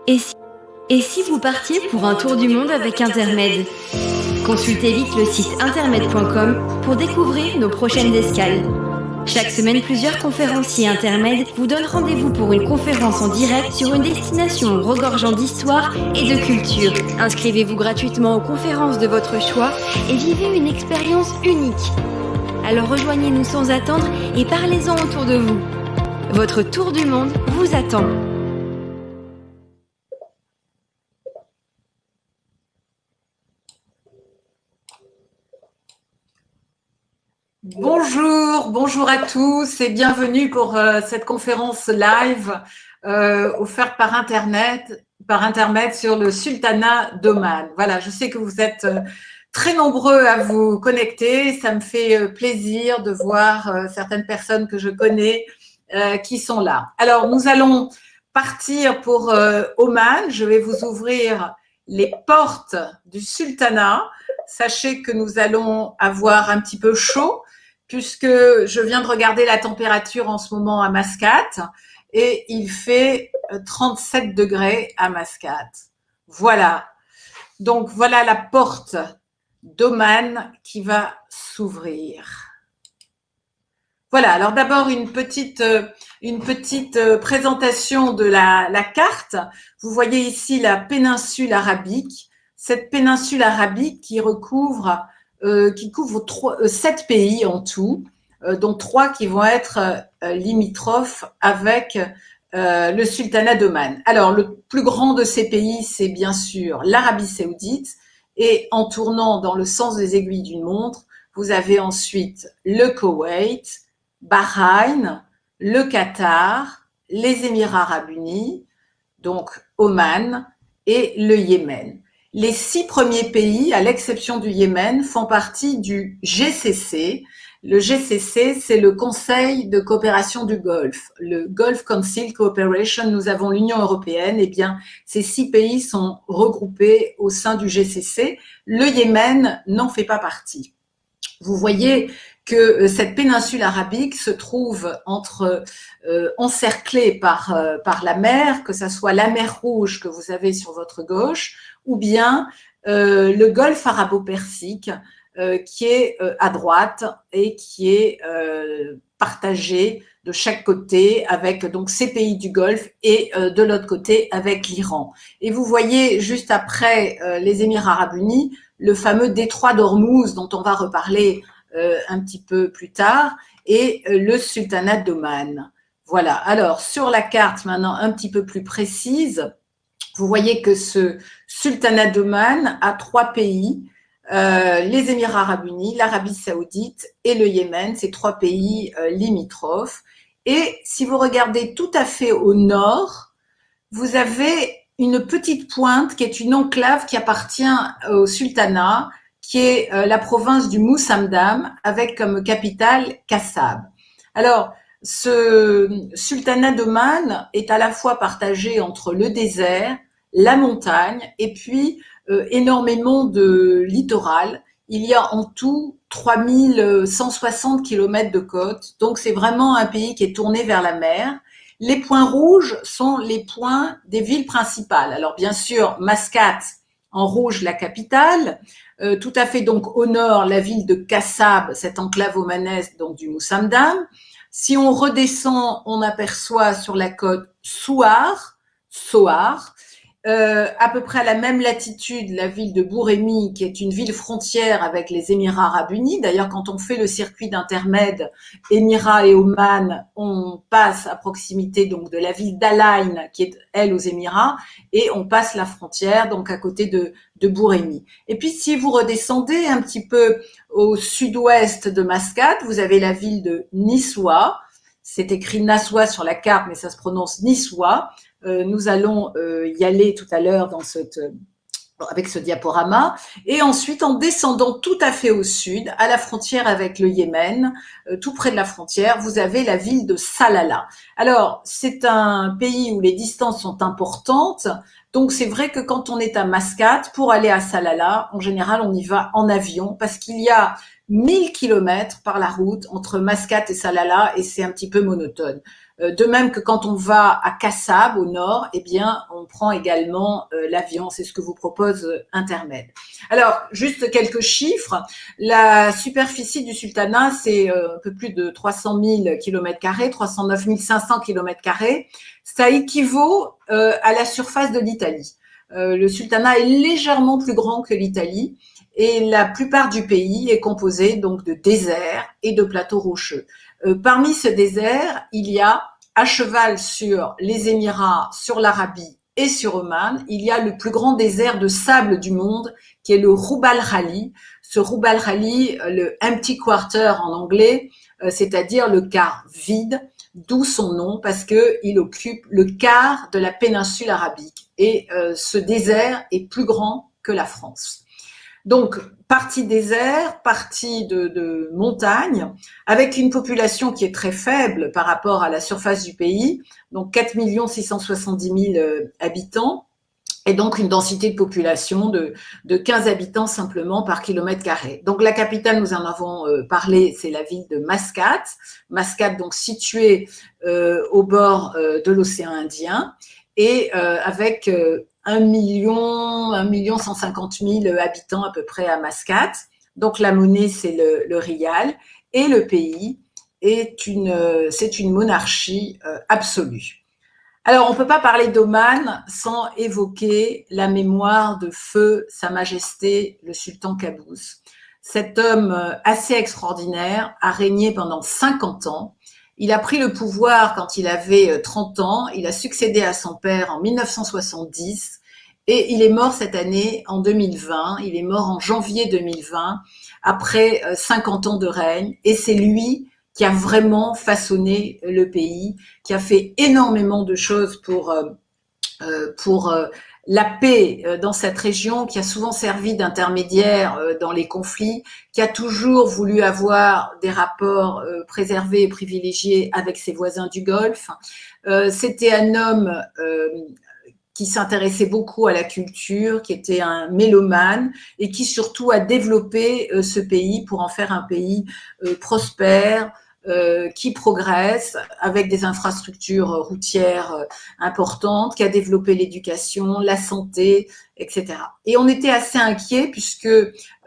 Et si, et si vous partiez pour un tour du monde avec Intermed? Consultez vite le site intermed.com pour découvrir nos prochaines escales. Chaque semaine, plusieurs conférenciers Intermed vous donnent rendez-vous pour une conférence en direct sur une destination regorgeant d'histoire et de culture. Inscrivez-vous gratuitement aux conférences de votre choix et vivez une expérience unique. Alors rejoignez-nous sans attendre et parlez-en autour de vous. Votre tour du monde vous attend. Bonjour à tous et bienvenue pour cette conférence live offerte par internet sur le sultanat d'Oman. Voilà, je sais que vous êtes très nombreux à vous connecter. Ça me fait plaisir de voir certaines personnes que je connais qui sont là. Alors, nous allons partir pour Oman. Je vais vous ouvrir les portes du sultanat. Sachez que nous allons avoir un petit peu chaud, puisque je viens de regarder la température en ce moment à Mascate et il fait 37 degrés à Mascate. Voilà. Donc, voilà la porte d'Oman qui va s'ouvrir. Voilà. Alors, d'abord, une petite présentation de la carte. Vous voyez ici la péninsule arabique. Cette péninsule arabique qui couvre 7 pays en tout, dont 3 qui vont être limitrophes avec le sultanat d'Oman. Alors, le plus grand de ces pays, c'est bien sûr l'Arabie saoudite, et en tournant dans le sens des aiguilles d'une montre, vous avez ensuite le Koweït, Bahreïn, le Qatar, les Émirats arabes unis, donc Oman, et le Yémen. Les 6 premiers pays, à l'exception du Yémen, font partie du GCC. Le GCC, c'est le Conseil de coopération du Golfe, le Gulf Council Cooperation. Nous avons l'Union européenne. Eh bien, ces 6 pays sont regroupés au sein du GCC. Le Yémen n'en fait pas partie. Vous voyez que cette péninsule arabique se trouve encerclée par la mer, que ce soit la mer Rouge que vous avez sur votre gauche, ou bien le golfe arabo-persique qui est à droite et qui est partagé de chaque côté avec donc ces pays du Golfe et de l'autre côté avec l'Iran. Et vous voyez juste après les Émirats arabes unis le fameux détroit d'Ormuz dont on va reparler un petit peu plus tard, et le sultanat d'Oman. Voilà. Alors, sur la carte maintenant un petit peu plus précise, vous voyez que ce sultanat d'Oman a 3 pays, les Émirats arabes unis, l'Arabie saoudite et le Yémen, ces 3 pays limitrophes. Et si vous regardez tout à fait au nord, vous avez une petite pointe qui est une enclave qui appartient au sultanat, qui est la province du Moussamdam, avec comme capitale Kassab. Alors, ce sultanat d'Oman est à la fois partagé entre le désert, la montagne et puis énormément de littoral. Il y a en tout 3160 kilomètres de côte, donc c'est vraiment un pays qui est tourné vers la mer. Les points rouges sont les points des villes principales. Alors bien sûr, Mascate, en rouge, la capitale. Tout à fait donc au nord, la ville de Kassab, cette enclave omanaise donc du Moussamdam. Si on redescend, on aperçoit sur la côte Soar, à peu près à la même latitude, la ville de Bouremi, qui est une ville frontière avec les Émirats arabes unis. D'ailleurs, quand on fait le circuit d'intermède Émirats et Oman, on passe à proximité donc de la ville d'Al-Ain, qui est elle aux Émirats, et on passe la frontière donc à côté de Bouremi. Et puis, si vous redescendez un petit peu au sud-ouest de Mascate, vous avez la ville de Niswa. C'est écrit Nassoua sur la carte, mais ça se prononce Niswa. Nous allons y aller tout à l'heure avec ce diaporama. Et ensuite, en descendant tout à fait au sud, à la frontière avec le Yémen, tout près de la frontière, vous avez la ville de Salalah. Alors, c'est un pays où les distances sont importantes. Donc, c'est vrai que quand on est à Mascate, pour aller à Salalah, en général, on y va en avion parce qu'il y a 1000 kilomètres par la route entre Mascate et Salalah et c'est un petit peu monotone. De même que quand on va à Kassab, au nord, eh bien, on prend également l'avion. C'est ce que vous propose Intermed. Alors, juste quelques chiffres. La superficie du sultanat, c'est un peu plus de 300 000 km², 309 500 km². Ça équivaut à la surface de l'Italie. Le sultanat est légèrement plus grand que l'Italie et la plupart du pays est composé donc de déserts et de plateaux rocheux. Parmi ce désert, il y a à cheval sur les Émirats, sur l'Arabie et sur Oman, il y a le plus grand désert de sable du monde qui est le Rub al Khali. Ce Rub al Khali, le empty quarter en anglais, c'est-à-dire le quart vide, d'où son nom parce que il occupe le quart de la péninsule arabique et ce désert est plus grand que la France. Donc, partie désert, partie de montagne, avec une population qui est très faible par rapport à la surface du pays, donc 4 670 000 habitants, et donc une densité de population de 15 habitants simplement par kilomètre². Donc la capitale, nous en avons parlé, c'est la ville de Mascate. Mascate, donc située au bord de l'océan Indien, et avec 1 150 000 habitants à peu près à Mascate. Donc la monnaie, c'est le rial, et le pays c'est une monarchie absolue. Alors, on ne peut pas parler d'Oman sans évoquer la mémoire de feu Sa Majesté le Sultan Qaboos. Cet homme assez extraordinaire a régné pendant 50 ans. Il a pris le pouvoir quand il avait 30 ans. Il a succédé à son père en 1970 et il est mort cette année en 2020. Il est mort en janvier 2020 après 50 ans de règne et c'est lui qui a vraiment façonné le pays, qui a fait énormément de choses pour la paix dans cette région, qui a souvent servi d'intermédiaire dans les conflits, qui a toujours voulu avoir des rapports préservés et privilégiés avec ses voisins du Golfe. C'était un homme qui s'intéressait beaucoup à la culture, qui était un mélomane et qui surtout a développé ce pays pour en faire un pays prospère, qui progresse avec des infrastructures routières importantes, qui a développé l'éducation, la santé, etc. Et on était assez inquiets puisque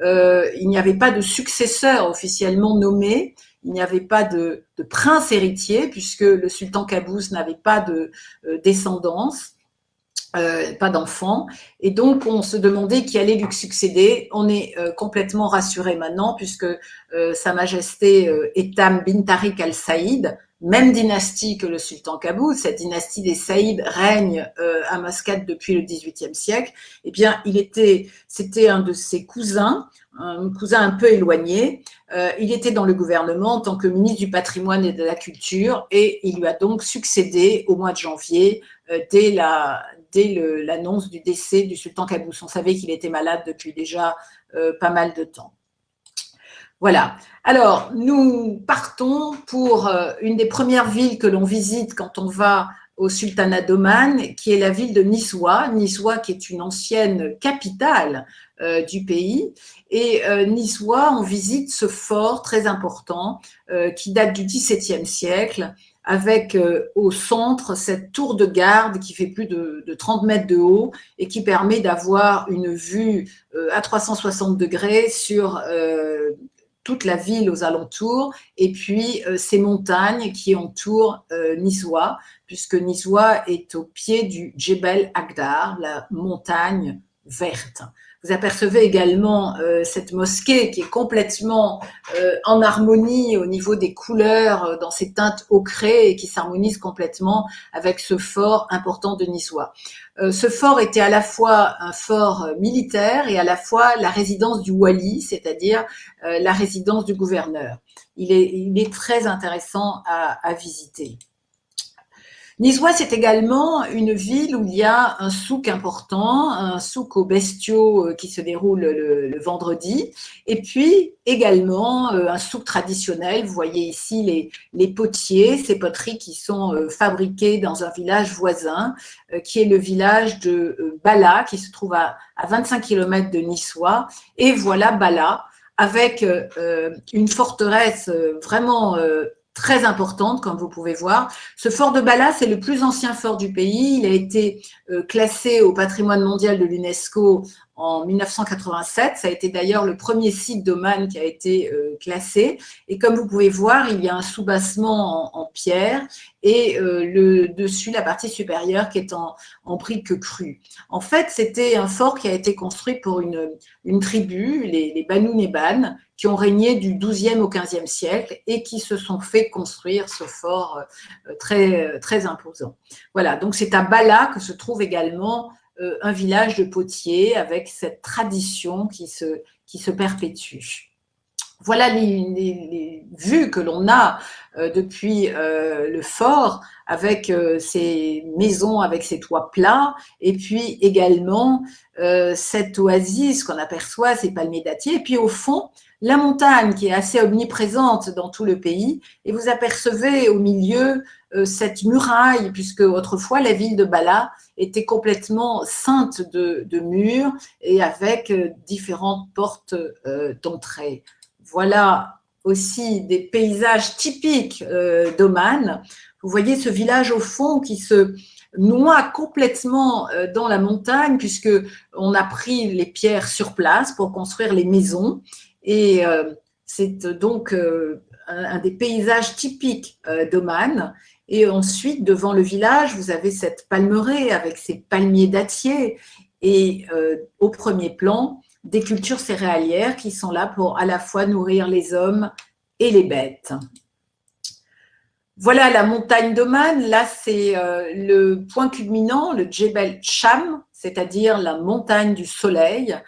il n'y avait pas de successeur officiellement nommé, il n'y avait pas de prince héritier puisque le sultan Qaboos n'avait pas de descendance. Pas d'enfants, et donc on se demandait qui allait lui succéder. On est complètement rassuré maintenant puisque Sa Majesté Etam bin Tariq Al Saïd, même dynastie que le sultan Qaboos, cette dynastie des Saïd règne à Mascate depuis le XVIIIe siècle. Eh bien, c'était un de ses cousins, un cousin un peu éloigné. Il était dans le gouvernement en tant que ministre du patrimoine et de la culture et il lui a donc succédé au mois de janvier dès l'annonce du décès du sultan Qaboos. On savait qu'il était malade depuis déjà pas mal de temps. Voilà. Alors, nous partons pour une des premières villes que l'on visite quand on va au sultanat d'Oman, qui est la ville de Niswa. Niswa, qui est une ancienne capitale du pays. Et Niswa, on visite ce fort très important qui date du XVIIe siècle, avec au centre cette tour de garde qui fait plus de 30 mètres de haut et qui permet d'avoir une vue à 360 degrés sur toute la ville aux alentours et puis ces montagnes qui entourent Niswa, puisque Niswa est au pied du Djebel Akdar, la montagne verte. Vous apercevez également cette mosquée qui est complètement en harmonie au niveau des couleurs, dans ses teintes ocrées et qui s'harmonise complètement avec ce fort important de Niswa. Ce fort était à la fois un fort militaire et à la fois la résidence du wali, c'est-à-dire la résidence du gouverneur. Il est très intéressant à visiter. Niswa, c'est également une ville où il y a un souk important, un souk aux bestiaux qui se déroule le vendredi, et puis également un souk traditionnel. Vous voyez ici les potiers, ces poteries qui sont fabriquées dans un village voisin, qui est le village de Bala, qui se trouve à 25 km de Niswa. Et voilà Bala, avec une forteresse vraiment très importante, comme vous pouvez voir. Ce fort de Bala, c'est le plus ancien fort du pays. Il a été classé au patrimoine mondial de l'UNESCO en 1987. Ça a été d'ailleurs le premier site d'Oman qui a été classé. Et comme vous pouvez voir, il y a un soubassement en pierre et le dessus, la partie supérieure qui est en briques crues. En fait, c'était un fort qui a été construit pour une tribu, les Banu Neban, qui ont régné du XIIe au XVe siècle et qui se sont fait construire ce fort très, très imposant. Voilà, donc c'est à Bala que se trouve également un village de potiers avec cette tradition qui se perpétue. Voilà les vues que l'on a depuis le fort avec ces maisons, avec ces toits plats, et puis également cette oasis qu'on aperçoit, ces palmiers dattiers, et puis au fond, la montagne qui est assez omniprésente dans tout le pays, et vous apercevez au milieu cette muraille, puisque autrefois la ville de Bala était complètement ceinte de murs et avec différentes portes d'entrée. Voilà aussi des paysages typiques d'Oman. Vous voyez ce village au fond qui se noie complètement dans la montagne puisque on a pris les pierres sur place pour construire les maisons et c'est donc un des paysages typiques d'Oman. Et ensuite, devant le village, vous avez cette palmeraie avec ses palmiers dattiers et au premier plan, des cultures céréalières qui sont là pour à la fois nourrir les hommes et les bêtes. Voilà la montagne d'Oman. Là, c'est le point culminant, le Djebel Cham, c'est-à-dire la montagne du soleil,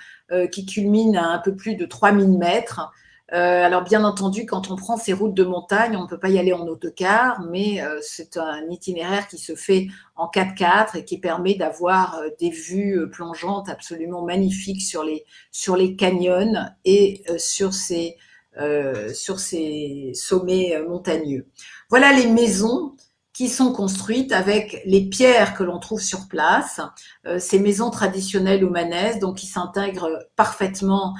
qui culmine à un peu plus de 3000 mètres. Alors, bien entendu, quand on prend ces routes de montagne, on ne peut pas y aller en autocar, mais c'est un itinéraire qui se fait en 4x4 et qui permet d'avoir des vues plongeantes absolument magnifiques sur les canyons et sur ces sommets montagneux. Voilà les maisons qui sont construites avec les pierres que l'on trouve sur place, ces maisons traditionnelles oumanaises, donc qui s'intègrent parfaitement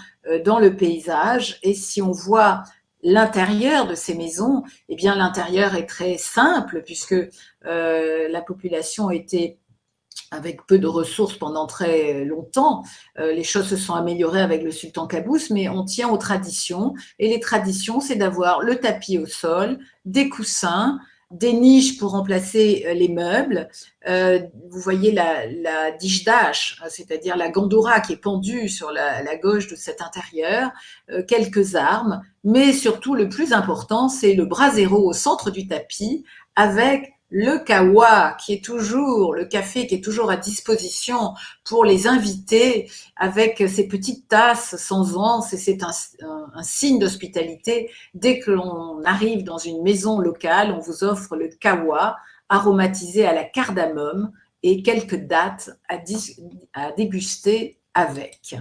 dans le paysage. Et si on voit l'intérieur de ces maisons, eh bien l'intérieur est très simple puisque la population était avec peu de ressources pendant très longtemps. Les choses se sont améliorées avec le sultan Qaboos, mais on tient aux traditions. Et les traditions, c'est d'avoir le tapis au sol, des coussins, des niches pour remplacer les meubles. Vous voyez la dijdash, c'est-à-dire la gandoura qui est pendue sur la gauche de cet intérieur, quelques armes, mais surtout le plus important, c'est le brasero au centre du tapis avec le kawa qui est toujours, le café qui est toujours à disposition pour les invités avec ces petites tasses sans anse et c'est un signe d'hospitalité. Dès que l'on arrive dans une maison locale, on vous offre le kawa aromatisé à la cardamome et quelques dattes à déguster avec.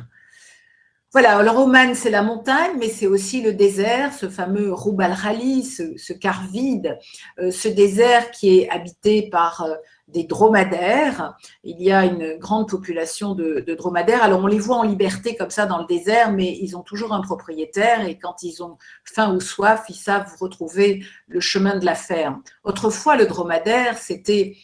Voilà, alors Oman, c'est la montagne, mais c'est aussi le désert, ce fameux Rub al Khali, ce quart vide, ce désert qui est habité par des dromadaires. Il y a une grande population de dromadaires. Alors, on les voit en liberté comme ça dans le désert, mais ils ont toujours un propriétaire et quand ils ont faim ou soif, ils savent retrouver le chemin de la ferme. Autrefois, le dromadaire, c'était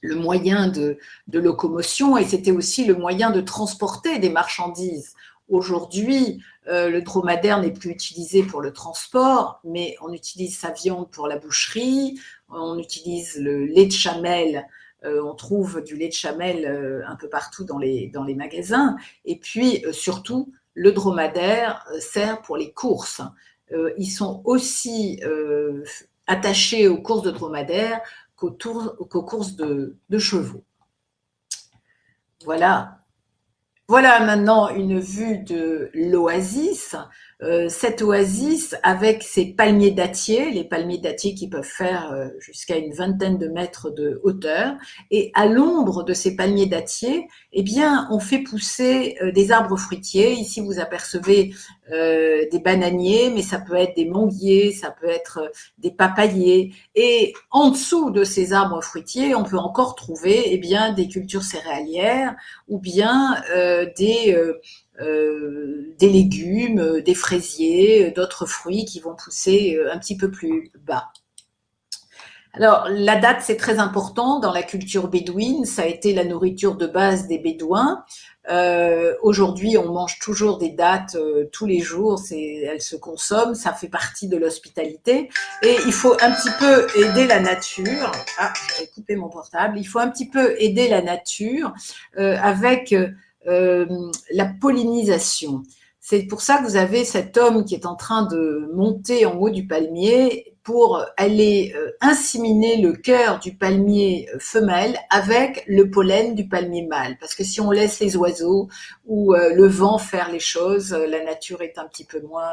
le moyen de locomotion et c'était aussi le moyen de transporter des marchandises. Aujourd'hui, le dromadaire n'est plus utilisé pour le transport, mais on utilise sa viande pour la boucherie, on utilise le lait de chamelle, on trouve du lait de chamelle un peu partout dans les magasins, et puis surtout, le dromadaire sert pour les courses. Ils sont aussi attachés aux courses de dromadaire qu'aux courses de chevaux. Voilà maintenant une vue de l'oasis. Cette oasis avec ses palmiers dattiers, les palmiers dattiers qui peuvent faire jusqu'à une vingtaine de mètres de hauteur. Et à l'ombre de ces palmiers dattiers, eh bien, on fait pousser des arbres fruitiers. Ici, vous apercevez des bananiers, mais ça peut être des manguiers, ça peut être des papayers. Et en dessous de ces arbres fruitiers, on peut encore trouver eh bien, des cultures céréalières ou bien des légumes, des fraisiers, d'autres fruits qui vont pousser un petit peu plus bas. Alors, la date, c'est très important dans la culture bédouine. Ça a été la nourriture de base des Bédouins. Aujourd'hui, on mange toujours des dattes tous les jours. Elles se consomment. Ça fait partie de l'hospitalité. Et il faut un petit peu aider la nature. Ah, j'ai coupé mon portable. Il faut un petit peu aider la nature avec la pollinisation. C'est pour ça que vous avez cet homme qui est en train de monter en haut du palmier pour aller inséminer le cœur du palmier femelle avec le pollen du palmier mâle. Parce que si on laisse les oiseaux ou le vent faire les choses, la nature est un petit peu moins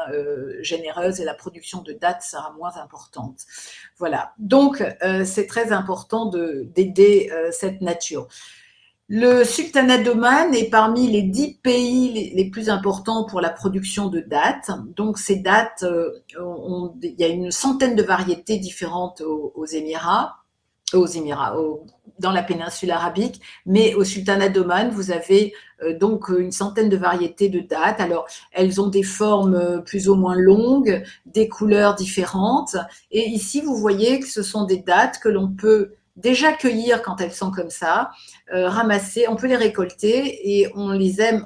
généreuse et la production de dattes sera moins importante. Voilà. Donc, c'est très important d'aider cette nature. Le sultanat d'Oman est parmi les 10 pays les plus importants pour la production de dattes. Donc ces dattes, il y a une centaine de variétés différentes aux Émirats, dans la péninsule arabique, mais au sultanat d'Oman, vous avez donc une centaine de variétés de dattes. Alors, elles ont des formes plus ou moins longues, des couleurs différentes. Et ici, vous voyez que ce sont des dattes que l'on peut déjà cueillir quand elles sont comme ça, ramasser, on peut les récolter et on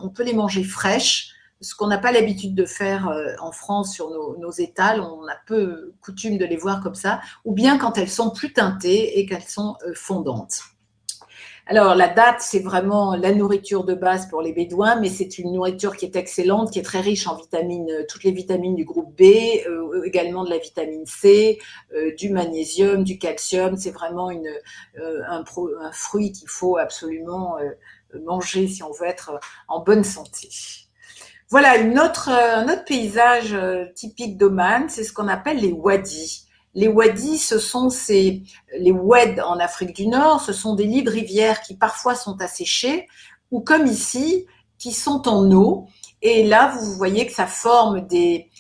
peut les manger fraîches, ce qu'on n'a pas l'habitude de faire en France sur nos étals, on a peu coutume de les voir comme ça, ou bien quand elles sont plus teintées et qu'elles sont fondantes. Alors, la date, c'est vraiment la nourriture de base pour les Bédouins, mais c'est une nourriture qui est excellente, qui est très riche en vitamines, toutes les vitamines du groupe B, également de la vitamine C, du magnésium, du calcium. C'est vraiment un fruit qu'il faut absolument manger si on veut être en bonne santé. Voilà, un autre paysage typique d'Oman, c'est ce qu'on appelle les wadis. Les wadis, les oued en Afrique du Nord, ce sont des lits de rivière qui parfois sont asséchés, ou comme ici, qui sont en eau. Et là, vous voyez que ça forme des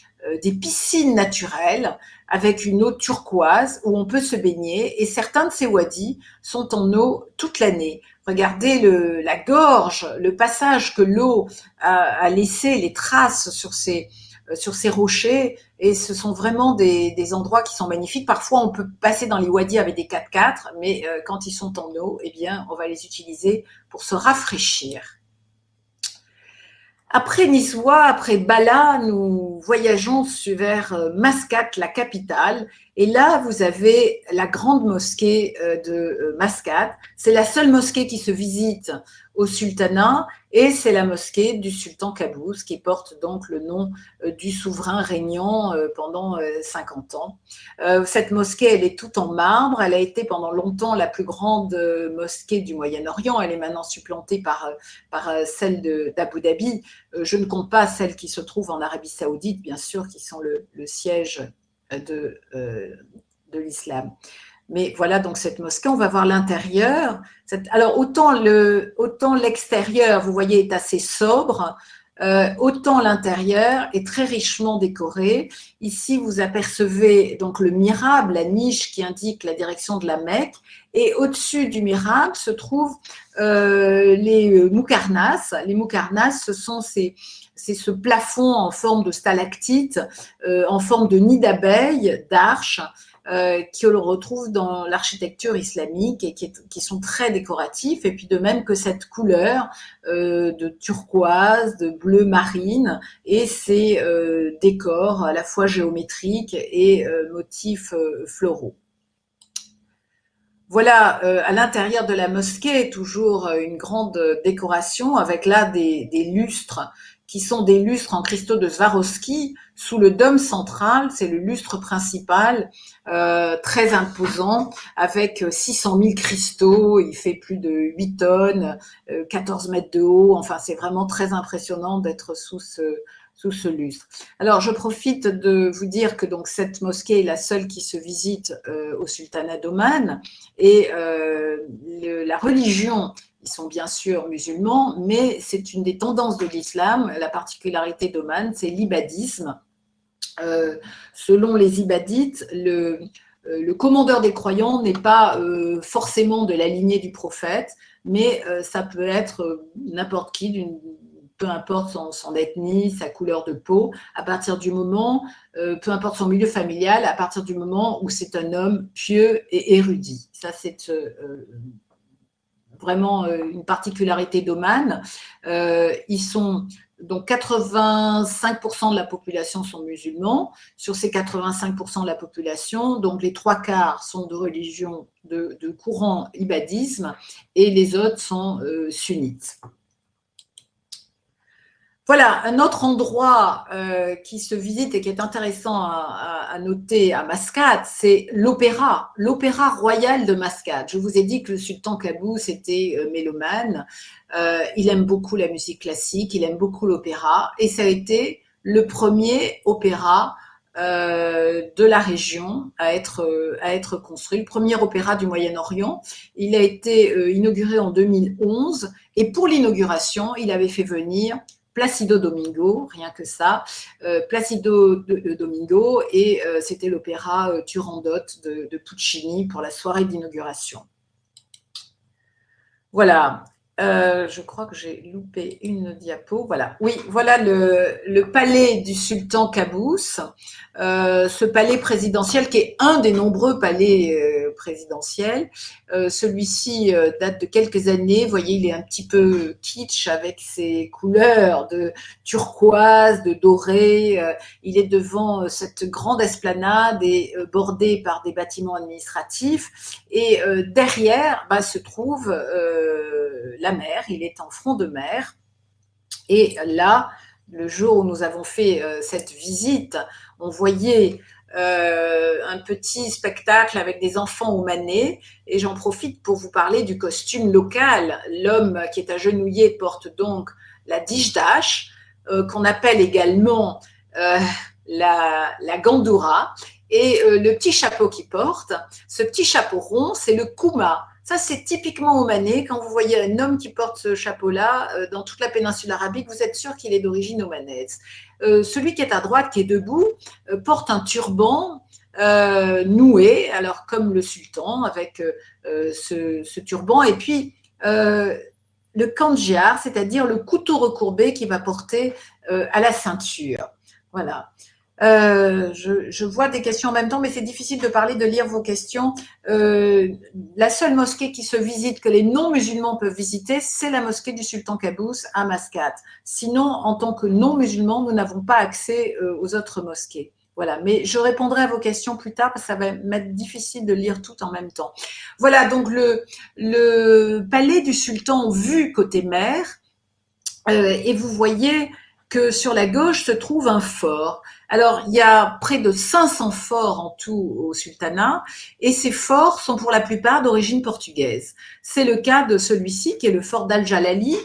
piscines naturelles avec une eau turquoise où on peut se baigner. Et certains de ces wadis sont en eau toute l'année. Regardez la gorge, le passage que l'eau a laissé, les traces sur ces rochers, et ce sont vraiment des endroits qui sont magnifiques. Parfois, on peut passer dans les wadis avec des 4x4, mais quand ils sont en eau, eh bien, on va les utiliser pour se rafraîchir. Après Niswa, après Bala, nous voyageons vers Mascate, la capitale. Et là, vous avez la grande mosquée de Mascate. C'est la seule mosquée qui se visite au sultanat et c'est la mosquée du sultan Qaboos qui porte donc le nom du souverain régnant pendant 50 ans. Cette mosquée, elle est toute en marbre. Elle a été pendant longtemps la plus grande mosquée du Moyen-Orient. Elle est maintenant supplantée par celle d'Abu Dhabi. Je ne compte pas celles qui se trouvent en Arabie Saoudite, bien sûr, qui sont le siège de l'islam. Mais voilà donc cette mosquée, on va voir l'intérieur. Alors autant l'extérieur, vous voyez, est assez sobre, autant l'intérieur est très richement décoré. Ici, vous apercevez donc le mihrab, la niche qui indique la direction de la Mecque, et au-dessus du mihrab se trouvent les moukarnas. Les moukarnas, c'est ce plafond en forme de stalactite, en forme de nid d'abeilles, d'arches, que l'on retrouve dans l'architecture islamique et qui sont très décoratifs, et puis de même que cette couleur de turquoise, de bleu marine, et ces décors à la fois géométriques et motifs floraux. Voilà, à l'intérieur de la mosquée, toujours une grande décoration avec là des lustres qui sont des lustres en cristaux de Swarovski sous le dôme central. C'est le lustre principal, très imposant, avec 600 000 cristaux. Il fait plus de 8 tonnes, 14 mètres de haut. Enfin, c'est vraiment très impressionnant d'être sous ce lustre. Alors, je profite de vous dire que donc cette mosquée est la seule qui se visite au sultanat d'Oman, et la religion, ils sont bien sûr musulmans, mais c'est une des tendances de l'islam. La particularité d'Oman, c'est l'ibadisme. Selon les ibadites, le commandeur des croyants n'est pas forcément de la lignée du prophète, mais ça peut être n'importe qui d'une peu importe son ethnie, sa couleur de peau, à partir du moment, peu importe son milieu familial, à partir du moment où c'est un homme pieux et érudit. Ça, c'est vraiment une particularité d'Oman. Ils sont donc 85% de la population sont musulmans. Sur ces 85% de la population, donc les 3/4 sont de religion de courant ibadisme et les autres sont sunnites. Voilà, un autre endroit qui se visite et qui est intéressant à noter à Mascate, c'est l'opéra royal de Mascate. Je vous ai dit que le sultan Qaboos était mélomane, il aime beaucoup la musique classique, il aime beaucoup l'opéra, et ça a été le premier opéra de la région à être construit, le premier opéra du Moyen-Orient. Il a été inauguré en 2011, et pour l'inauguration, il avait fait venir Placido Domingo, rien que ça, Placido Domingo, et c'était l'opéra Turandot de Puccini pour la soirée d'inauguration. Voilà, je crois que j'ai loupé une diapo. Voilà, oui, voilà le palais du sultan Qaboos, ce palais présidentiel qui est un des nombreux palais présidentiels. Celui-ci date de quelques années. Vous voyez, il est un petit peu kitsch avec ses couleurs de turquoise, de doré. Il est devant cette grande esplanade et bordé par des bâtiments administratifs. Et derrière se trouve la mer. Il est en front de mer. Et là, le jour où nous avons fait cette visite, on voyait un petit spectacle avec des enfants omanais, et j'en profite pour vous parler du costume local. L'homme qui est agenouillé porte donc la dijdash, qu'on appelle également la gandoura, et le petit chapeau qu'il porte, ce petit chapeau rond, c'est le kouma. Ça, c'est typiquement omanais. Quand vous voyez un homme qui porte ce chapeau-là dans toute la péninsule arabique, vous êtes sûr qu'il est d'origine omanaise. Celui qui est à droite, qui est debout, porte un turban noué, alors comme le sultan, avec ce turban. Et puis, le kandjiar, c'est-à-dire le couteau recourbé qu'il va porter à la ceinture. Voilà. Je vois des questions en même temps, mais c'est difficile de lire vos questions. La seule mosquée qui se visite, que les non-musulmans peuvent visiter, c'est la mosquée du sultan Qaboos à Mascate. Sinon, en tant que non-musulmans, nous n'avons pas accès aux autres mosquées. Voilà, mais je répondrai à vos questions plus tard parce que ça va m'être difficile de lire tout en même temps. Voilà, donc le palais du sultan vu côté mer, et vous voyez que sur la gauche se trouve un fort. Alors, il y a près de 500 forts en tout au sultanat, et ces forts sont pour la plupart d'origine portugaise. C'est le cas de celui-ci, qui est le fort d'Al-Jalali.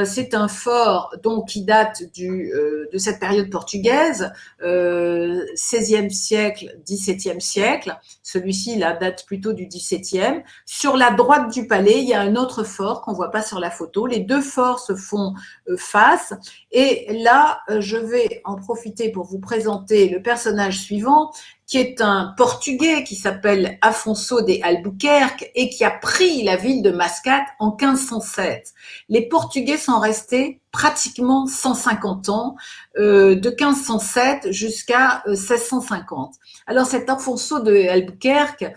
C'est un fort donc qui date de cette période portugaise, 16e siècle, 17e siècle. Celui-ci, là, date plutôt du 17e. Sur la droite du palais, il y a un autre fort qu'on voit pas sur la photo. Les deux forts se font face. Et là, je vais en profiter pour vous présenter le personnage suivant, qui est un Portugais qui s'appelle Afonso de Albuquerque et qui a pris la ville de Mascate en 1507. Les Portugais sont restés pratiquement 150 ans, de 1507 jusqu'à 1650. Alors cet Afonso de Albuquerque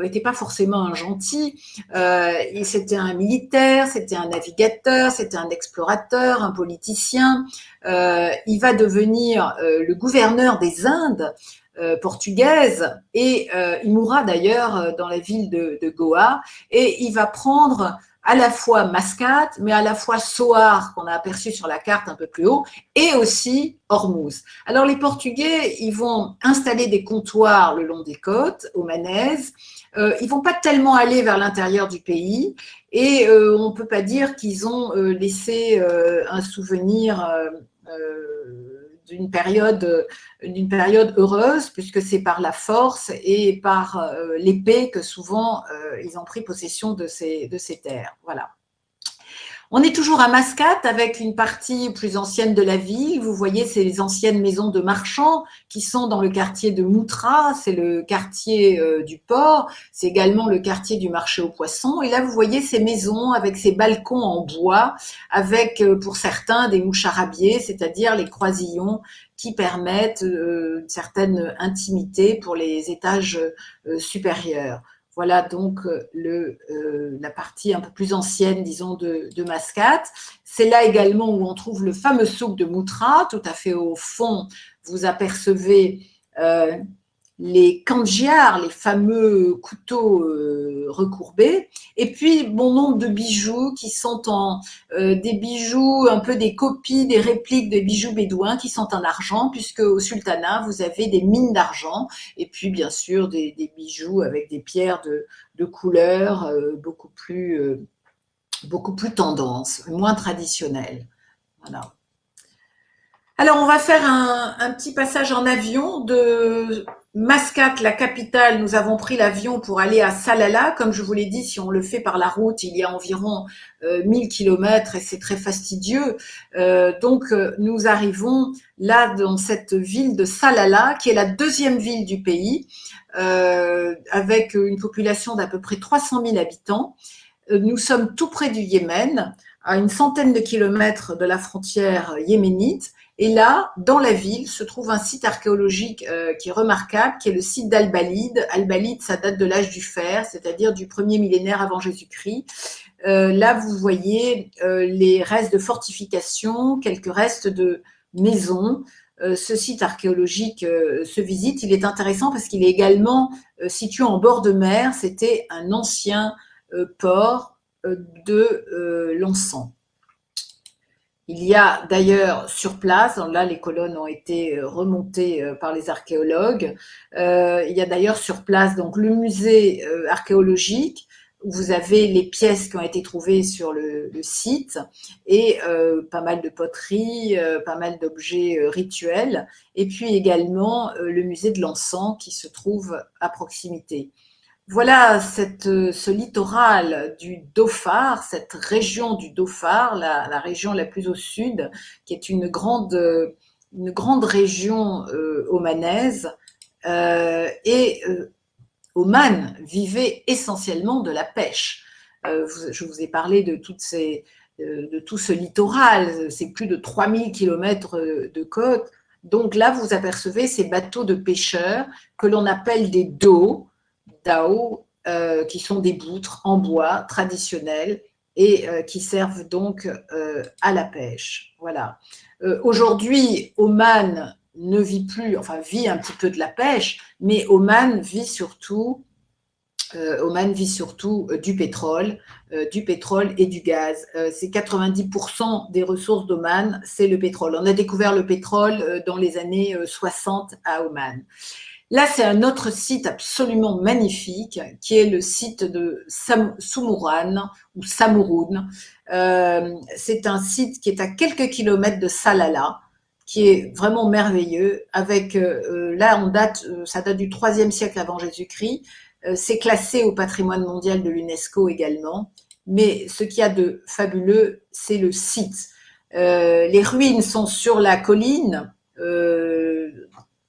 n'était pas forcément un gentil, c'était un militaire, c'était un navigateur, c'était un explorateur, un politicien. Il va devenir le gouverneur des Indes portugaise, et il mourra d'ailleurs dans la ville de Goa, et il va prendre à la fois Mascate, mais à la fois Soar, qu'on a aperçu sur la carte un peu plus haut, et aussi Ormuz. Alors les Portugais, ils vont installer des comptoirs le long des côtes omanaises. Ils vont pas tellement aller vers l'intérieur du pays, et on peut pas dire qu'ils ont laissé un souvenir d'une période heureuse, puisque c'est par la force et par l'épée que souvent ils ont pris possession de ces terres. Voilà. On est toujours à Mascate avec une partie plus ancienne de la ville. Vous voyez, c'est les anciennes maisons de marchands qui sont dans le quartier de Moutra, c'est le quartier du port, c'est également le quartier du marché aux poissons. Et là, vous voyez ces maisons avec ces balcons en bois, avec pour certains des moucharabiés, c'est-à-dire les croisillons qui permettent une certaine intimité pour les étages supérieurs. Voilà donc la partie un peu plus ancienne, disons, de Mascate. C'est là également où on trouve le fameux souk de Moutra. Tout à fait au fond, vous apercevez les kandjiars, les fameux couteaux recourbés, et puis bon nombre de bijoux qui sont des bijoux, un peu des copies, des répliques des bijoux bédouins qui sont en argent, puisque au sultanat, vous avez des mines d'argent, et puis bien sûr des bijoux avec des pierres de couleur beaucoup plus tendance, moins traditionnelles. Voilà. Alors, on va faire un petit passage en avion de Mascate, la capitale. Nous avons pris l'avion pour aller à Salalah. Comme je vous l'ai dit, si on le fait par la route, il y a environ 1000 kilomètres et c'est très fastidieux. Donc, nous arrivons là dans cette ville de Salalah, qui est la deuxième ville du pays, avec une population d'à peu près 300 000 habitants. Nous sommes tout près du Yémen, à une centaine de kilomètres de la frontière yéménite. Et là, dans la ville, se trouve un site archéologique qui est remarquable, qui est le site d'Al-Balid. Al-Balid, ça date de l'âge du fer, c'est-à-dire du premier millénaire avant Jésus-Christ. Là, vous voyez les restes de fortifications, quelques restes de maisons. Ce site archéologique se visite. Il est intéressant parce qu'il est également situé en bord de mer. C'était un ancien port de l'encens. Il y a d'ailleurs sur place, là les colonnes ont été remontées par les archéologues, il y a d'ailleurs sur place donc le musée archéologique où vous avez les pièces qui ont été trouvées sur le site et pas mal de poteries, pas mal d'objets rituels, et puis également le musée de l'encens qui se trouve à proximité. Voilà ce littoral du Dhofar, cette région du Dhofar, la région la plus au sud, qui est une grande région omanaise. Oman vivait essentiellement de la pêche. Je vous ai parlé de tout ce littoral, c'est plus de 3000 kilomètres de côte. Donc là, vous apercevez ces bateaux de pêcheurs que l'on appelle des dhows, qui sont des boutres en bois traditionnelles et qui servent donc à la pêche. Voilà. Aujourd'hui, Oman ne vit plus, enfin vit un petit peu de la pêche, mais Oman vit surtout du pétrole et du gaz. C'est 90% des ressources d'Oman, c'est le pétrole. On a découvert le pétrole dans les années 60 à Oman. Là, c'est un autre site absolument magnifique qui est le site de Samouran ou Samouroun. C'est un site qui est à quelques kilomètres de Salalah, qui est vraiment merveilleux. Avec là, ça date du IIIe siècle avant Jésus-Christ. C'est classé au patrimoine mondial de l'UNESCO également. Mais ce qu'il y a de fabuleux, c'est le site. Les ruines sont sur la colline.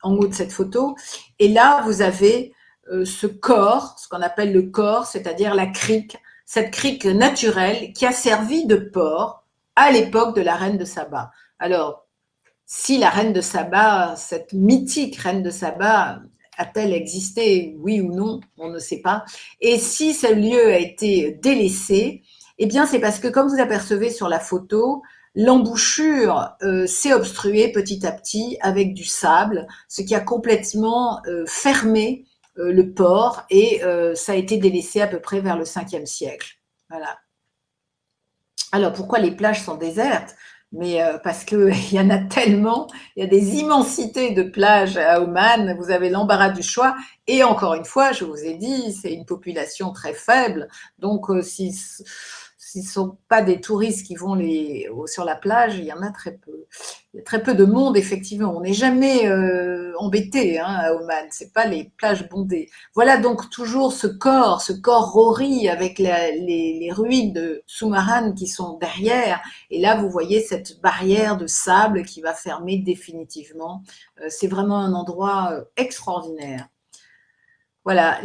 En haut de cette photo, et là vous avez ce corps, ce qu'on appelle le corps, c'est-à-dire la crique, cette crique naturelle qui a servi de port à l'époque de la reine de Saba. Alors, si la reine de Saba, cette mythique reine de Saba, a-t-elle existé, oui ou non, on ne sait pas. Et si ce lieu a été délaissé, eh bien c'est parce que, comme vous apercevez sur la photo, l'embouchure s'est obstruée petit à petit avec du sable, ce qui a complètement fermé le port et ça a été délaissé à peu près vers le 5e siècle. Voilà. Alors, pourquoi les plages sont désertes ? Mais parce qu'il y en a tellement, il y a des immensités de plages à Oman, vous avez l'embarras du choix. Et encore une fois, je vous ai dit, c'est une population très faible. Donc, si ce ne sont pas des touristes qui vont sur la plage, il y en a très peu. Il y a très peu de monde, effectivement. On n'est jamais embêté à Oman, ce n'est pas les plages bondées. Voilà donc toujours ce corps Rory avec les ruines de Soumarane qui sont derrière. Et là, vous voyez cette barrière de sable qui va fermer définitivement. C'est vraiment un endroit extraordinaire. Voilà,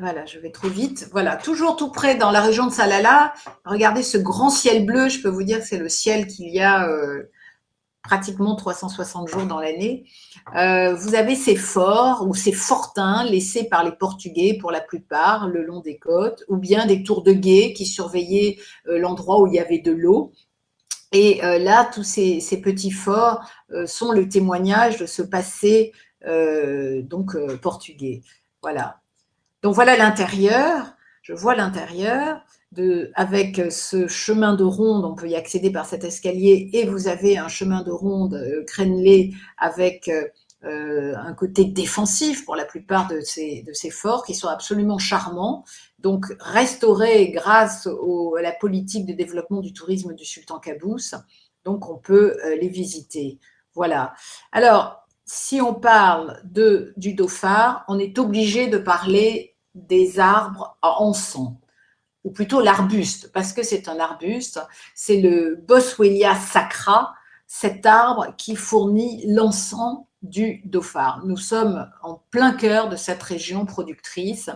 voilà, je vais trop vite. Voilà, toujours tout près dans la région de Salalah. Regardez ce grand ciel bleu. Je peux vous dire que c'est le ciel qu'il y a pratiquement 360 jours dans l'année. Vous avez ces forts ou ces fortins laissés par les Portugais pour la plupart le long des côtes, ou bien des tours de guet qui surveillaient l'endroit où il y avait de l'eau. Et là, tous ces petits forts sont le témoignage de ce passé portugais. Voilà. Donc voilà l'intérieur. Je vois l'intérieur avec ce chemin de ronde. On peut y accéder par cet escalier et vous avez un chemin de ronde crénelé avec un côté défensif pour la plupart de ces forts qui sont absolument charmants. Donc restaurés grâce à la politique de développement du tourisme du sultan Qaboos. Donc on peut les visiter. Voilà. Alors, si on parle du Dhofar, on est obligé de parler des arbres à encens, ou plutôt l'arbuste, parce que c'est un arbuste, c'est le Boswellia sacra, cet arbre qui fournit l'encens du Dhofar. Nous sommes en plein cœur de cette région productrice.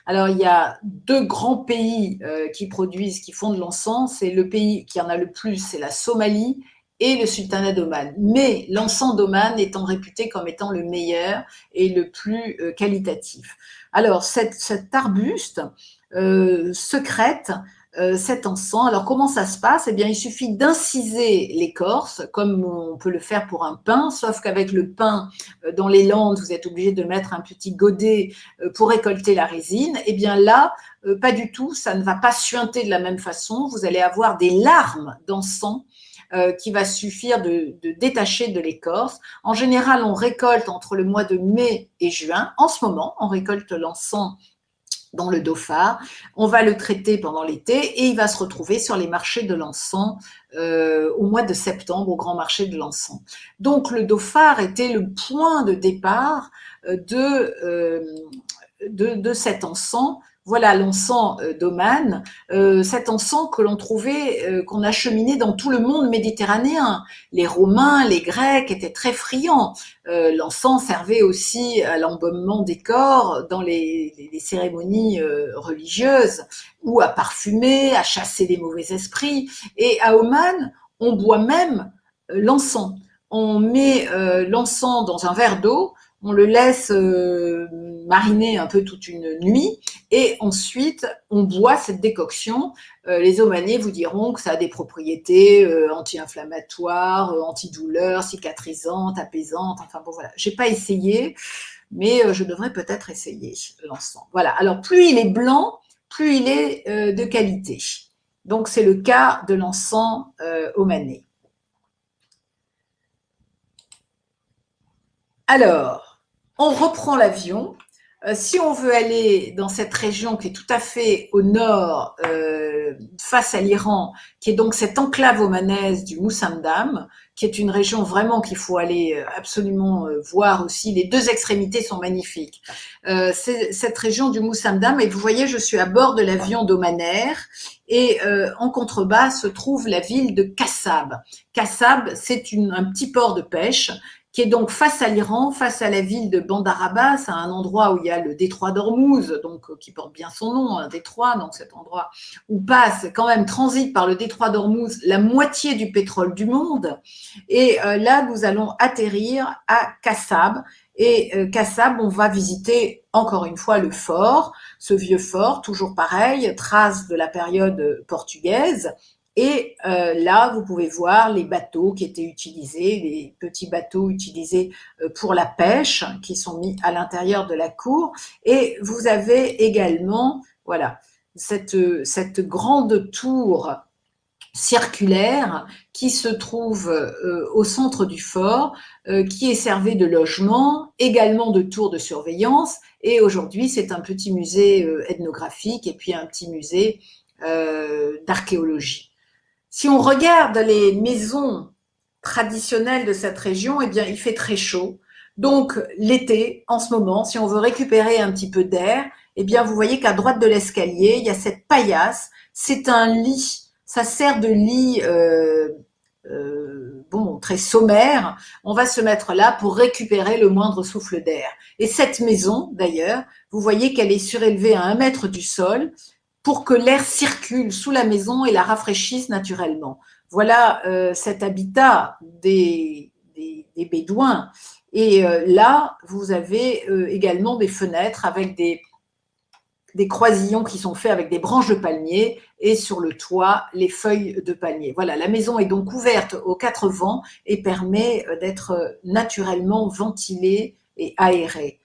Alors, il y a deux grands pays qui font de l'encens. C'est le pays qui en a le plus, c'est la Somalie et le sultanat d'Oman. Mais l'encens d'Oman étant réputé comme étant le meilleur et le plus qualitatif. Alors, cet arbuste secrète cet encens. Alors, comment ça se passe? Eh bien, il suffit d'inciser l'écorce, comme on peut le faire pour un pain, sauf qu'avec le pain, dans les Landes, vous êtes obligé de mettre un petit godet pour récolter la résine. Eh bien là, pas du tout, ça ne va pas suinter de la même façon. Vous allez avoir des larmes d'encens qui va suffire de détacher de l'écorce. En général, on récolte entre le mois de mai et juin. En ce moment, on récolte l'encens dans le Dhofar. On va le traiter pendant l'été et il va se retrouver sur les marchés de l'encens au mois de septembre, au grand marché de l'encens. Donc, le Dhofar était le point de départ de cet encens. Voilà l'encens d'Oman, cet encens que l'on trouvait, qu'on acheminé dans tout le monde méditerranéen. Les Romains, les Grecs étaient très friands. L'encens servait aussi à l'embaumement des corps dans les cérémonies religieuses, ou à parfumer, à chasser les mauvais esprits. Et à Oman, on boit même l'encens. On met l'encens dans un verre d'eau, on le laisse mariner un peu toute une nuit et ensuite on boit cette décoction. Les Omaniens vous diront que ça a des propriétés anti-inflammatoires, antidouleurs, cicatrisantes, apaisantes. Enfin bon voilà, j'ai pas essayé, mais je devrais peut-être essayer l'encens. Voilà. Alors plus il est blanc, plus il est de qualité. Donc c'est le cas de l'encens omanais. Alors, on reprend l'avion. Si on veut aller dans cette région qui est tout à fait au nord, face à l'Iran, qui est donc cette enclave omanaise du Moussamdam, qui est une région vraiment qu'il faut aller absolument voir aussi. Les deux extrémités sont magnifiques. C'est cette région du Moussamdam, et vous voyez, je suis à bord de l'avion d'Oman Air, et en contrebas se trouve la ville de Kassab. Kassab, c'est un petit port de pêche qui est donc face à l'Iran, face à la ville de Bandar Abbas, à un endroit où il y a le détroit d'Ormuz, donc qui porte bien son nom, un détroit, donc cet endroit où passe quand même, transite par le détroit d'Ormuz la moitié du pétrole du monde. Et là, nous allons atterrir à Kassab. Et Kassab, on va visiter encore une fois le fort, ce vieux fort, toujours pareil, trace de la période portugaise. Et là, vous pouvez voir les bateaux qui étaient utilisés, les petits bateaux utilisés pour la pêche, qui sont mis à l'intérieur de la cour. Et vous avez également, voilà, cette grande tour circulaire qui se trouve au centre du fort, qui est servi de logement, également de tours de surveillance. Et aujourd'hui, c'est un petit musée ethnographique et puis un petit musée d'archéologie. Si on regarde les maisons traditionnelles de cette région, eh bien, il fait très chaud. Donc, l'été, en ce moment, si on veut récupérer un petit peu d'air, eh bien, vous voyez qu'à droite de l'escalier, il y a cette paillasse. C'est un lit. Ça sert de lit, bon, très sommaire. On va se mettre là pour récupérer le moindre souffle d'air. Et cette maison, d'ailleurs, vous voyez qu'elle est surélevée à 1 mètre du sol pour que l'air circule sous la maison et la rafraîchisse naturellement. Voilà cet habitat des Bédouins. Et là, vous avez également des fenêtres avec des croisillons qui sont faits avec des branches de palmier et sur le toit, les feuilles de palmier. Voilà, la maison est donc ouverte aux 4 vents et permet d'être naturellement ventilée et aérée.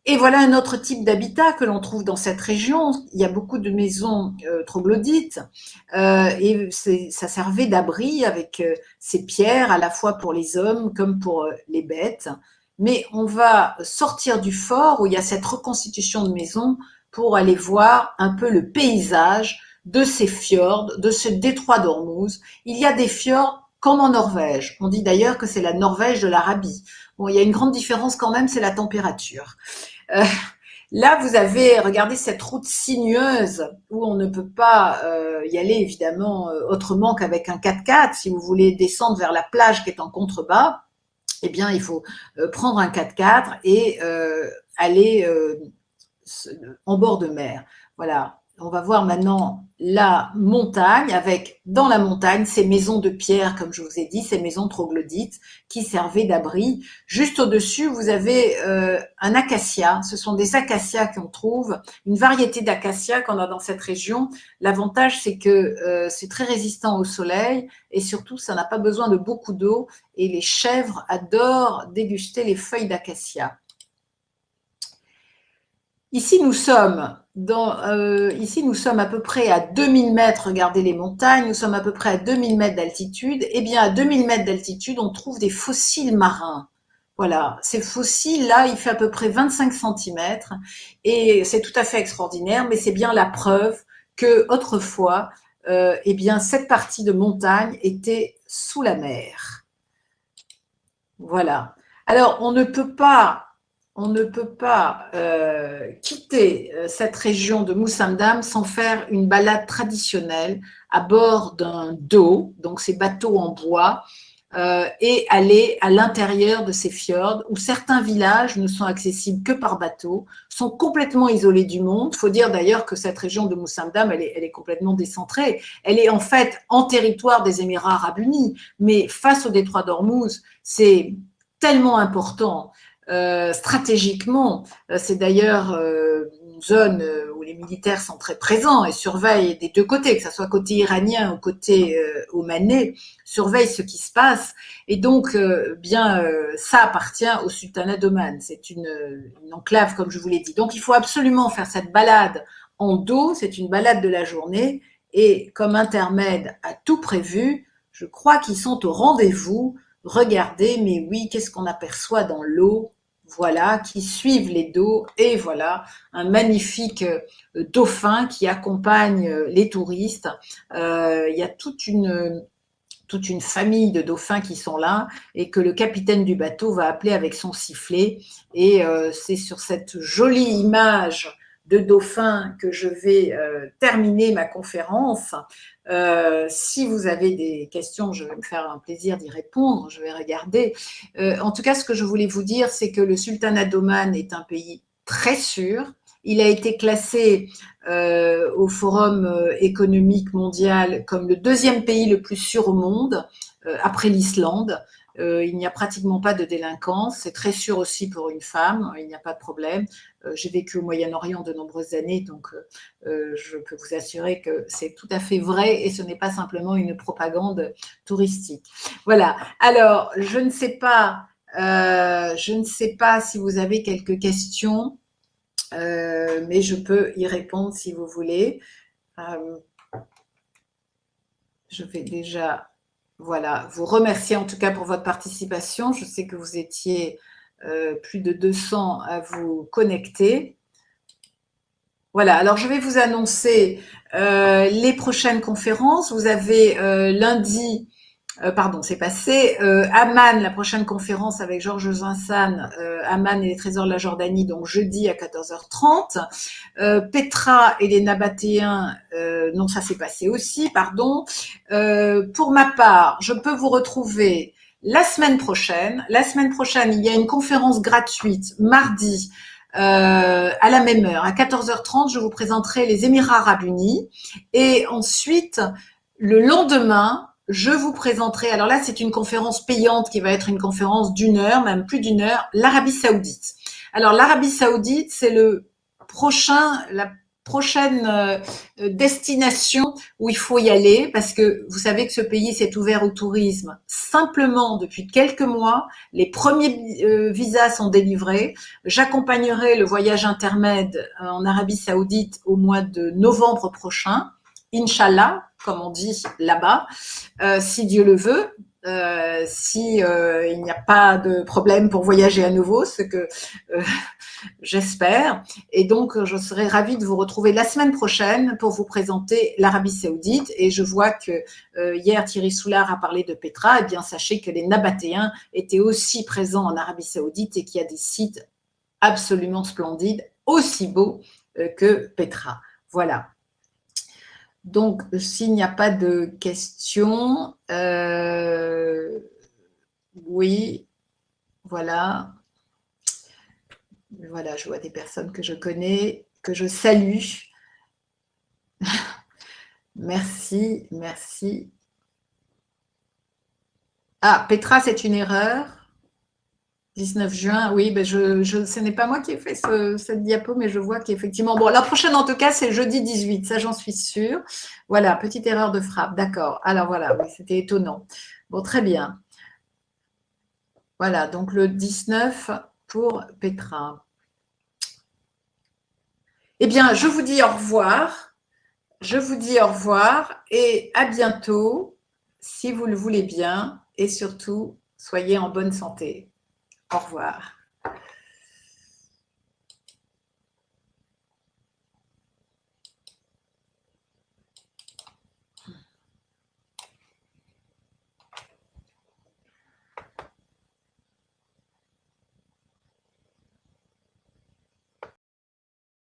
Et voilà un autre type d'habitat que l'on trouve dans cette région. Il y a beaucoup de maisons troglodytes et ça servait d'abri avec ces pierres à la fois pour les hommes comme pour les bêtes. Mais on va sortir du fort où il y a cette reconstitution de maisons pour aller voir un peu le paysage de ces fjords, de ce détroit d'Ormuz. Il y a des fjords comme en Norvège. On dit d'ailleurs que c'est la Norvège de l'Arabie. Bon, il y a une grande différence quand même, c'est la température. Là, vous avez, regardez cette route sinueuse où on ne peut pas y aller évidemment autrement qu'avec un 4x4. Si vous voulez descendre vers la plage qui est en contrebas, eh bien, il faut prendre un 4x4 et aller en bord de mer. Voilà. On va voir maintenant la montagne avec, dans la montagne, ces maisons de pierre, comme je vous ai dit, ces maisons troglodytes qui servaient d'abri. Juste au-dessus, vous avez un acacia. Ce sont des acacias qu'on trouve, une variété d'acacias qu'on a dans cette région. L'avantage, c'est que c'est très résistant au soleil et surtout, ça n'a pas besoin de beaucoup d'eau et les chèvres adorent déguster les feuilles d'acacia. Ici, nous sommes à peu près à 2000 mètres, regardez les montagnes, nous sommes à peu près à 2000 mètres d'altitude. Eh bien, à 2000 mètres d'altitude, on trouve des fossiles marins. Voilà, ces fossiles-là, il fait à peu près 25 centimètres et c'est tout à fait extraordinaire, mais c'est bien la preuve que autrefois, eh bien, cette partie de montagne était sous la mer. Voilà. Alors, on ne peut pas quitter cette région de Musandam sans faire une balade traditionnelle à bord d'un do, donc ces bateaux en bois, et aller à l'intérieur de ces fjords où certains villages ne sont accessibles que par bateau, sont complètement isolés du monde. Il faut dire d'ailleurs que cette région de Musandam, elle est complètement décentrée. Elle est en fait en territoire des Émirats arabes unis, mais face au détroit d'Ormuz, c'est tellement important. Stratégiquement, c'est d'ailleurs une zone où les militaires sont très présents et surveillent des deux côtés, que ce soit côté iranien ou côté omanais, surveillent ce qui se passe. Et donc, ça appartient au sultanat d'Oman. C'est une enclave, comme je vous l'ai dit. Donc, il faut absolument faire cette balade en dos. C'est une balade de la journée. Et comme intermède à tout prévu, je crois qu'ils sont au rendez-vous. Regardez, mais oui, qu'est-ce qu'on aperçoit dans l'eau? Voilà, qui suivent les dos, et voilà, un magnifique dauphin qui accompagne les touristes. Il y a toute une famille de dauphins qui sont là et que le capitaine du bateau va appeler avec son sifflet. Et c'est sur cette jolie image de dauphin que je vais terminer ma conférence. Si vous avez des questions, je vais me faire un plaisir d'y répondre, je vais regarder. En tout cas, ce que je voulais vous dire, c'est que le sultanat d'Oman est un pays très sûr. Il a été classé au Forum économique mondial comme le 2e pays le plus sûr au monde, après l'Islande. Il n'y a pratiquement pas de délinquance. C'est très sûr aussi pour une femme, il n'y a pas de problème. J'ai vécu au Moyen-Orient de nombreuses années, donc je peux vous assurer que c'est tout à fait vrai et ce n'est pas simplement une propagande touristique. Voilà. Alors, je ne sais pas si vous avez quelques questions, mais je peux y répondre si vous voulez. Je vais déjà... Voilà, vous remercier en tout cas pour votre participation. Je sais que vous étiez plus de 200 à vous connecter. Voilà, alors je vais vous annoncer les prochaines conférences. Vous avez lundi, pardon, c'est passé, Amman, la prochaine conférence avec Georges Zinsan, Amman et les trésors de la Jordanie, donc jeudi à 14h30. Petra et les Nabatéens, non, ça s'est passé aussi, pardon. Pour ma part, je peux vous retrouver la semaine prochaine. La semaine prochaine, il y a une conférence gratuite mardi à la même heure, à 14h30, je vous présenterai les Émirats arabes unis. Et ensuite, le lendemain, je vous présenterai, alors là, c'est une conférence payante qui va être une conférence d'1 heure, même plus d'1 heure, l'Arabie saoudite. Alors, l'Arabie saoudite, c'est la prochaine destination où il faut y aller parce que vous savez que ce pays s'est ouvert au tourisme simplement depuis quelques mois. Les premiers visas sont délivrés. J'accompagnerai le voyage intermède en Arabie saoudite au mois de novembre prochain, Inch'Allah, comme on dit là-bas, si Dieu le veut. Si il n'y a pas de problème pour voyager à nouveau, ce que j'espère. Et donc, je serai ravie de vous retrouver la semaine prochaine pour vous présenter l'Arabie saoudite. Et je vois que hier, Thierry Soulard a parlé de Petra. Eh bien, sachez que les Nabatéens étaient aussi présents en Arabie saoudite et qu'il y a des sites absolument splendides, aussi beaux que Petra. Voilà. Donc, s'il n'y a pas de questions, oui, voilà. Voilà, je vois des personnes que je connais, que je salue. Merci, merci. Ah, Petra, c'est une erreur. 19 juin, oui, ben ce n'est pas moi qui ai fait cette diapo, mais je vois qu'effectivement, bon, la prochaine en tout cas, c'est jeudi 18, ça j'en suis sûre. Voilà, petite erreur de frappe, d'accord. Alors voilà, oui, c'était étonnant. Bon, très bien. Voilà, donc le 19 pour Petra. Eh bien, je vous dis au revoir. Je vous dis au revoir et à bientôt, si vous le voulez bien, et surtout, soyez en bonne santé. Au revoir.